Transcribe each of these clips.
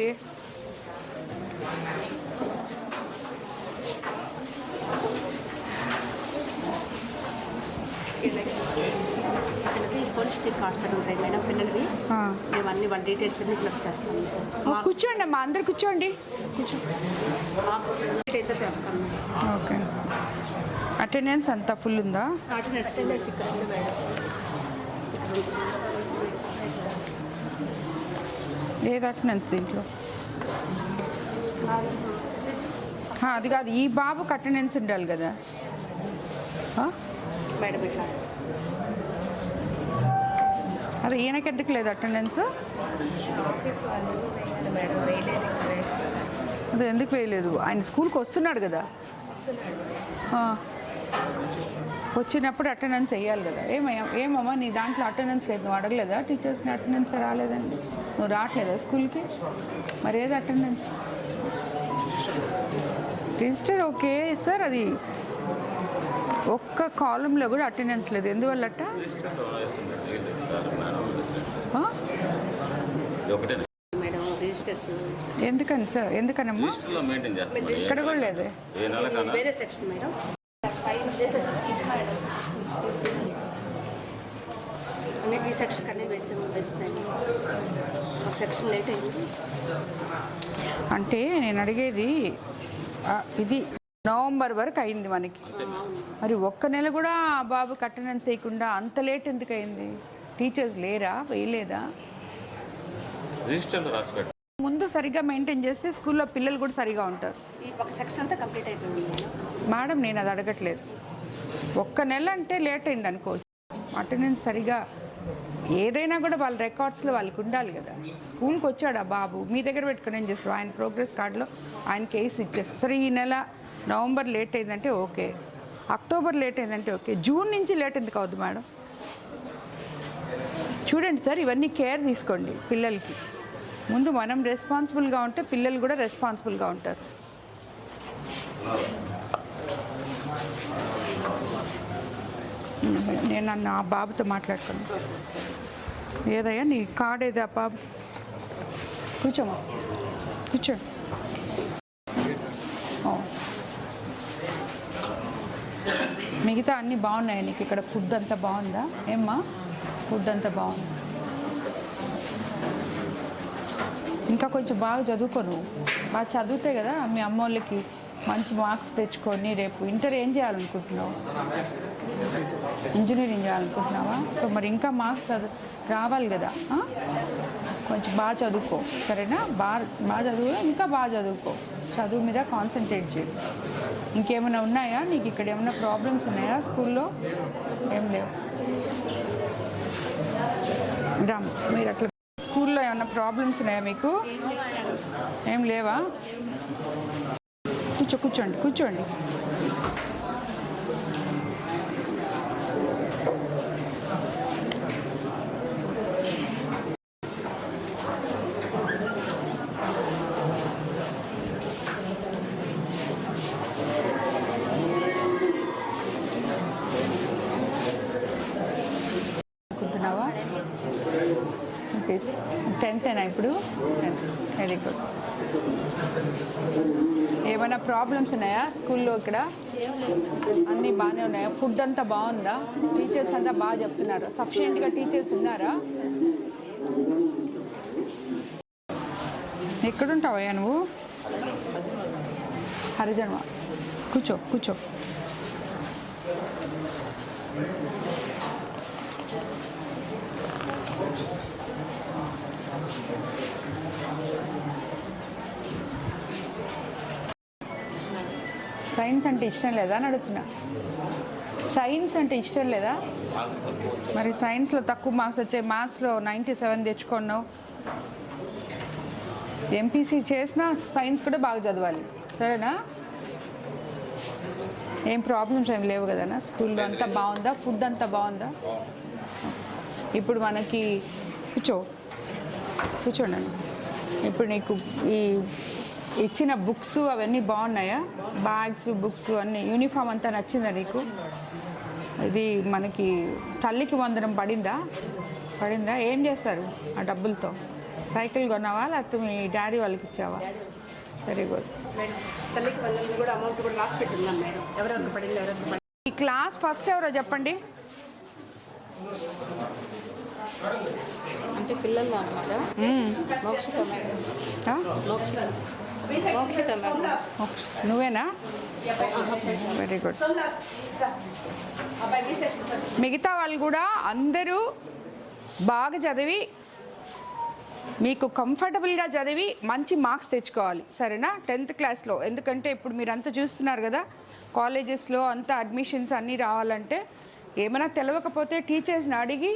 అయింది? పోలిస్టిక్ కార్డ్స్ అని ఉంటాయి మేడం పిల్లలవి. మేము అన్ని వాళ్ళ డీటెయిల్స్ అన్ని ఫిల్అప్ చేస్తాము. కూర్చోండి అమ్మా, అందరు కూర్చోండి. మార్క్స్ అయితే చేస్తాము. ఓకే. అటెండెన్స్ అంతా ఫుల్ ఉందా? అటెండెన్స్ ఇక్కడ ఉంది మేడం. ఏది అటెండెన్స్ దీంట్లో? అది కాదు, ఈ బాబుకి అటెండెన్స్ ఉండాలి కదా మేడం. ఇట్లా అదే ఈయనకి ఎందుకు లేదు అటెండెన్స్? అదే ఎందుకు వేయలేదు? ఆయన స్కూల్కి వస్తున్నాడు కదా, వచ్చినప్పుడు అటెండెన్స్ వేయాలి కదా. ఏమమ్మా నీ దాంట్లో అటెండెన్స్ లేదు, నువ్వు అడగలేదా టీచర్స్ని? అటెండెన్స్ రాలేదండి, నువ్వు రావట్లేదా స్కూల్కి? మరి ఏది అటెండెన్స్? రిజిస్టర్ ఓకే సార్, అది ఒక్క కాలంలో కూడా అటెండెన్స్ లేదు. ఎందువల్లట? ఎందుకని సార్? ఎందుకనమ్మా? ఇక్కడ కూడా లేదు. వేరే సెక్షన్ మేడం. ఈ సెక్షన్ కన్నీ వేసాము. ఒక సెక్షన్ లేట్ అయింది. అంటే నేను అడిగేది ఇది నవంబర్ వరకు అయింది మనకి, మరి ఒక్క నెల కూడా బాబుకి అటెండెన్స్ వేయకుండా అంత లేట్ ఎందుకు అయింది? టీచర్స్ లేరా, వేయలేదా? ముందు సరిగ్గా మెయింటైన్ చేస్తే స్కూల్లో పిల్లలు కూడా సరిగా ఉంటారు. ఈ ఒక సెక్షన్ అంతా కంప్లీట్ అయిపోయింది మేడం. నేను అది అడగట్లేదు. ఒక్క నెల అంటే లేట్ అయింది అనుకోవచ్చు. అటెండెన్స్ సరిగా ఏదైనా కూడా వాళ్ళ రికార్డ్స్లో వాళ్ళకి ఉండాలి కదా. స్కూల్కి వచ్చాడు ఆ బాబు, మీ దగ్గర పెట్టుకుని ఏం చేస్తారు? ఆయన ప్రోగ్రెస్ కార్డులో ఆయన కేసు ఇచ్చేస్తారు. సరే, ఈ నెల నవంబర్ లేట్ అయిందంటే ఓకే, అక్టోబర్ లేట్ అయిందంటే ఓకే, జూన్ నుంచి లేట్ ఎందుకు అవుద్ది మేడం? చూడండి సార్, ఇవన్నీ కేర్ తీసుకోండి పిల్లలకి. ముందు మనం రెస్పాన్సిబుల్గా ఉంటే పిల్లలు కూడా రెస్పాన్సిబుల్గా ఉంటారు. నేను నన్ను ఆ బాబుతో మాట్లాడుకున్నాను. ఏదయ్యా నీ కార్డ్ ఏదా బాబు? కూర్చోమా, కూర్చోండి. మిగతా అన్నీ బాగున్నాయి నీకు? ఇక్కడ ఫుడ్ అంతా బాగుందా? ఏమ్మా ఫుడ్ అంతా బాగుంది? ఇంకా కొంచెం బాగా చదువుకో. నువ్వు బాగా చదివితే కదా మీ అమ్మ వాళ్ళకి మంచి మార్క్స్ తెచ్చుకొని రేపు ఇంటర్ ఏం చేయాలనుకుంటున్నావు? ఇంజనీరింగ్ చేయాలనుకుంటున్నావా? సో మరి ఇంకా మార్క్స్ రావాలి కదా. కొంచెం బాగా చదువుకో, సరేనా? బాగా చదువు, ఇంకా బాగా చదువుకో. చదువు మీద కాన్సన్ట్రేట్ చేయి. ఇంకేమైనా ఉన్నాయా నీకు? ఇక్కడ ఏమైనా ప్రాబ్లమ్స్ ఉన్నాయా స్కూల్లో? ఏం లేవు. రామ్, మీరు అట్లా స్కూల్లో ఏమైనా ప్రాబ్లమ్స్ ఉన్నాయా మీకు? ఏం లేవా? కూర్చోండి, కూర్చోండి. అనుకుంటున్నావా? 10th ఇప్పుడు? 10th. Very good. ఏమైనా ప్రాబ్లమ్స్ ఉన్నాయా స్కూల్లో? ఇక్కడ అన్నీ బాగానే ఉన్నాయా? ఫుడ్ అంతా బాగుందా? టీచర్స్ అంతా బాగా చెప్తున్నారా? సఫిషియెంట్గా టీచర్స్ ఉన్నారా? ఎక్కడుంటావయ్యా నువ్వు? హరిజన్వా. కూర్చో, కూర్చో. సైన్స్ అంటే ఇష్టం లేదా అని అడుగుతున్నా. సైన్స్ అంటే ఇష్టం లేదా? మరి సైన్స్లో తక్కువ మార్క్స్ వచ్చాయి, మ్యాథ్స్లో 97 తెచ్చుకున్నావు. ఎంపీసీ చేసినా సైన్స్ కూడా బాగా చదవాలి, సరేనా? ఏం ప్రాబ్లమ్స్ ఏం లేవు కదనా? స్కూల్లో అంతా బాగుందా? ఫుడ్ అంతా బాగుందా? ఇప్పుడు మనకి కూర్చోండి. ఇప్పుడు నీకు ఈ ఇచ్చిన బుక్స్ అవన్నీ బాగున్నాయా? బ్యాగ్స్, బుక్స్ అన్నీ, యూనిఫామ్ అంతా నచ్చిందా నీకు? ఇది మనకి తల్లికి వందనం పడిందా? ఏం చేస్తారు ఆ డబ్బులతో? సైకిల్ కొన్నావా లేకపోతే మీ డాడీ వాళ్ళకి ఇచ్చావా? Very good. మేడం తల్లికి వందలు కూడా అమౌంట్ కూడా రాసి పెట్టున్నాం మేడం. ఎవరెవరికి పడింది ఎవరెవరికి పడింది. ఈ క్లాస్ ఫస్ట్ ఎవరో చెప్పండి. అంటే పిల్లలు అన్నమాట. మోక్షిత మేడం. మోక్షిత మేడం. నువ్వేనా? Very good. మిగతా వాళ్ళు కూడా అందరూ బాగా చదివి మీకు కంఫర్టబుల్గా చదివి మంచి మార్క్స్ తెచ్చుకోవాలి, సరేనా? 10th క్లాస్లో. ఎందుకంటే ఇప్పుడు మీరు అంతా చూస్తున్నారు కదా, కాలేజెస్లో అంతా అడ్మిషన్స్ అన్నీ రావాలంటే ఏమైనా తెలియకపోతే టీచర్స్ని అడిగి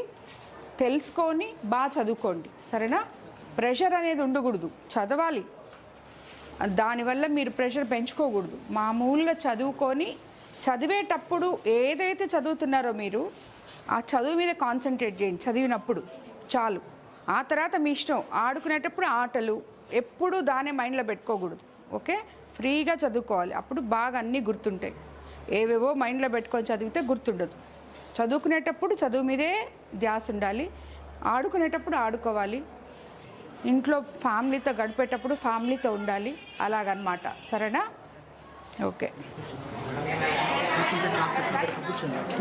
తెలుసుకొని బాగా చదువుకోండి, సరేనా? ప్రెషర్ అనేది ఉండకూడదు, చదవాలి. దానివల్ల మీరు ప్రెషర్ పెంచుకోకూడదు. మామూలుగా చదువుకొని చదివేటప్పుడు ఏదైతే చదువుతున్నారో మీరు ఆ చదువు మీద కాన్సన్ట్రేట్ చేయండి చదివినప్పుడు చాలు. ఆ తర్వాత మీ ఇష్టం. ఆడుకునేటప్పుడు ఆటలు ఎప్పుడూ దానే మైండ్లో పెట్టుకోకూడదు, ఓకే? ఫ్రీగా చదువుకోవాలి, అప్పుడు బాగా అన్నీ గుర్తుంటాయి. ఏవేవో మైండ్లో పెట్టుకొని చదివితే గుర్తుండదు. చదువుకునేటప్పుడు చదువు మీదే ధ్యాస ఉండాలి, ఆడుకునేటప్పుడు ఆడుకోవాలి, ఇంట్లో ఫ్యామిలీతో గడిపేటప్పుడు ఫ్యామిలీతో ఉండాలి, అలాగనమాట, సరేనా? ఓకే.